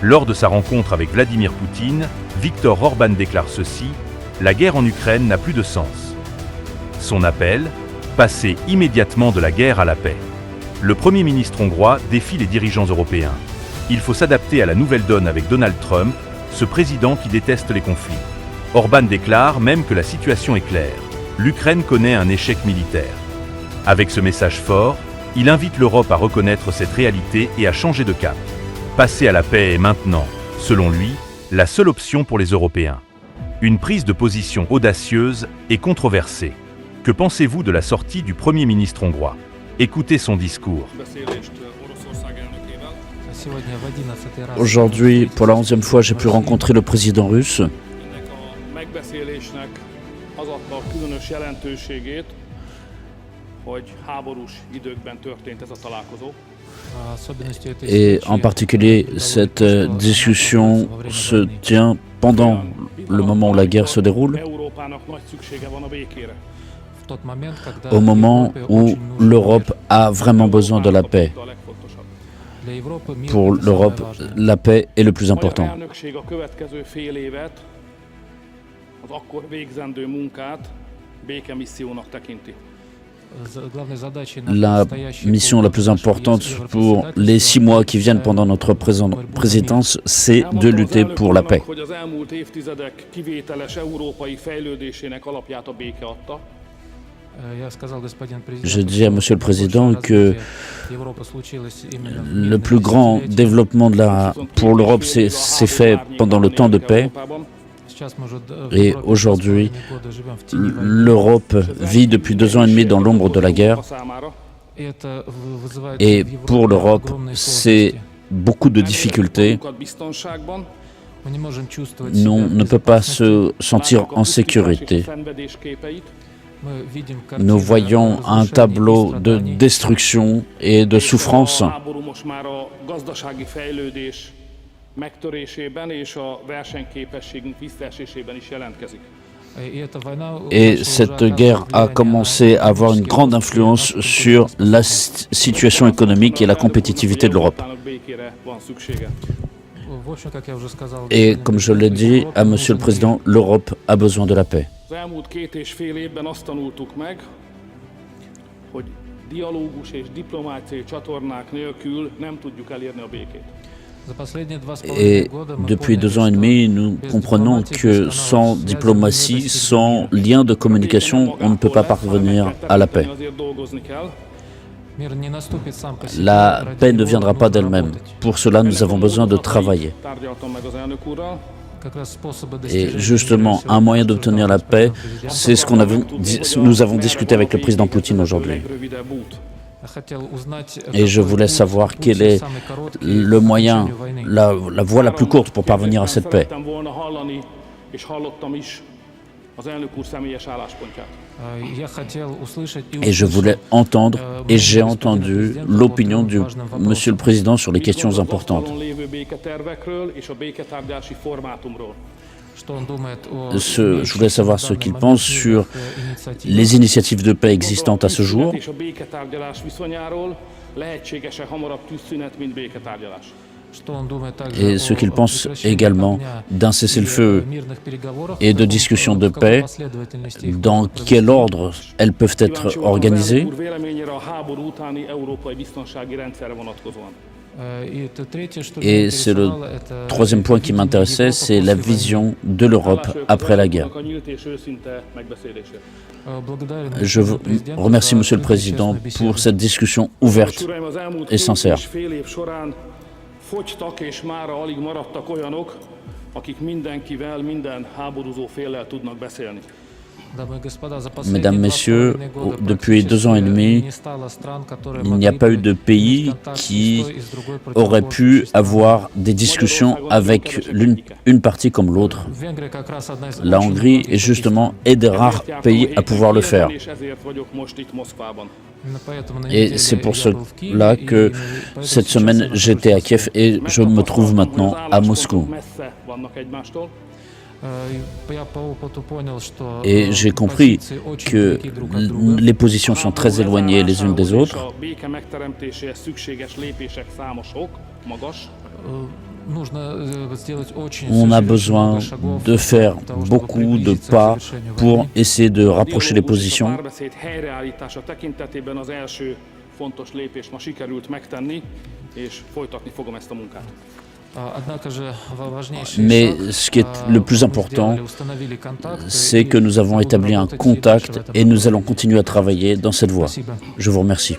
Lors de sa rencontre avec Vladimir Poutine, Viktor Orban déclare ceci: « La guerre en Ukraine n'a plus de sens. » Son appel: passer immédiatement de la guerre à la paix. Le Premier ministre hongrois défie les dirigeants européens. Il faut s'adapter à la nouvelle donne avec Donald Trump, ce président qui déteste les conflits. Orban déclare même que la situation est claire. L'Ukraine connaît un échec militaire. Avec ce message fort, il invite l'Europe à reconnaître cette réalité et à changer de cap. Passer à la paix est maintenant, selon lui, la seule option pour les Européens. Une prise de position audacieuse et controversée. Que pensez-vous de la sortie du Premier ministre hongrois? Écoutez son discours. Aujourd'hui, pour la 11e fois, j'ai pu rencontrer le président russe. Et en particulier, cette discussion se tient pendant le moment où la guerre se déroule, au moment où l'Europe a vraiment besoin de la paix. Pour l'Europe, la paix est le plus important. La mission la plus importante pour les 6 mois qui viennent pendant notre présidence, c'est de lutter pour la paix. Je dis à Monsieur le Président que le plus grand développement pour l'Europe s'est fait pendant le temps de paix. Et aujourd'hui, l'Europe vit depuis 2 ans et demi dans l'ombre de la guerre. Et pour l'Europe, c'est beaucoup de difficultés. On ne peut pas se sentir en sécurité. Nous voyons un tableau de destruction et de souffrance. Et cette guerre a commencé à avoir une grande influence sur la situation économique et la compétitivité de l'Europe. Et comme je l'ai dit à Monsieur le Président, l'Europe a besoin de la paix. Et depuis 2 ans et demi, nous comprenons que sans diplomatie, sans lien de communication, on ne peut pas parvenir à la paix. La paix ne viendra pas d'elle-même. Pour cela, nous avons besoin de travailler. Et justement, un moyen d'obtenir la paix, c'est ce que nous avons discuté avec le président Poutine aujourd'hui. Et je voulais savoir quel est le moyen, la voie la plus courte pour parvenir à cette paix. Et je voulais entendre, et j'ai entendu l'opinion du Monsieur le Président sur les questions importantes. Je voulais savoir ce qu'il pense sur les initiatives de paix existantes à ce jour et ce qu'il pense également d'un cessez-le-feu et de discussions de paix, dans quel ordre elles peuvent être organisées. Et c'est le 3e point qui m'intéressait, c'est la vision de l'Europe après la guerre. Je vous remercie, Monsieur le Président, pour cette discussion ouverte et sincère. Mesdames, Messieurs, depuis 2 ans et demi, il n'y a pas eu de pays qui aurait pu avoir des discussions avec une partie comme l'autre. La Hongrie est justement un des rares pays à pouvoir le faire. Et c'est pour cela que cette semaine j'étais à Kiev et je me trouve maintenant à Moscou. Et j'ai compris que les positions sont très éloignées les unes des autres. On a besoin de faire beaucoup de pas pour essayer de rapprocher les positions. Mais ce qui est le plus important, c'est que nous avons établi un contact et nous allons continuer à travailler dans cette voie. Je vous remercie.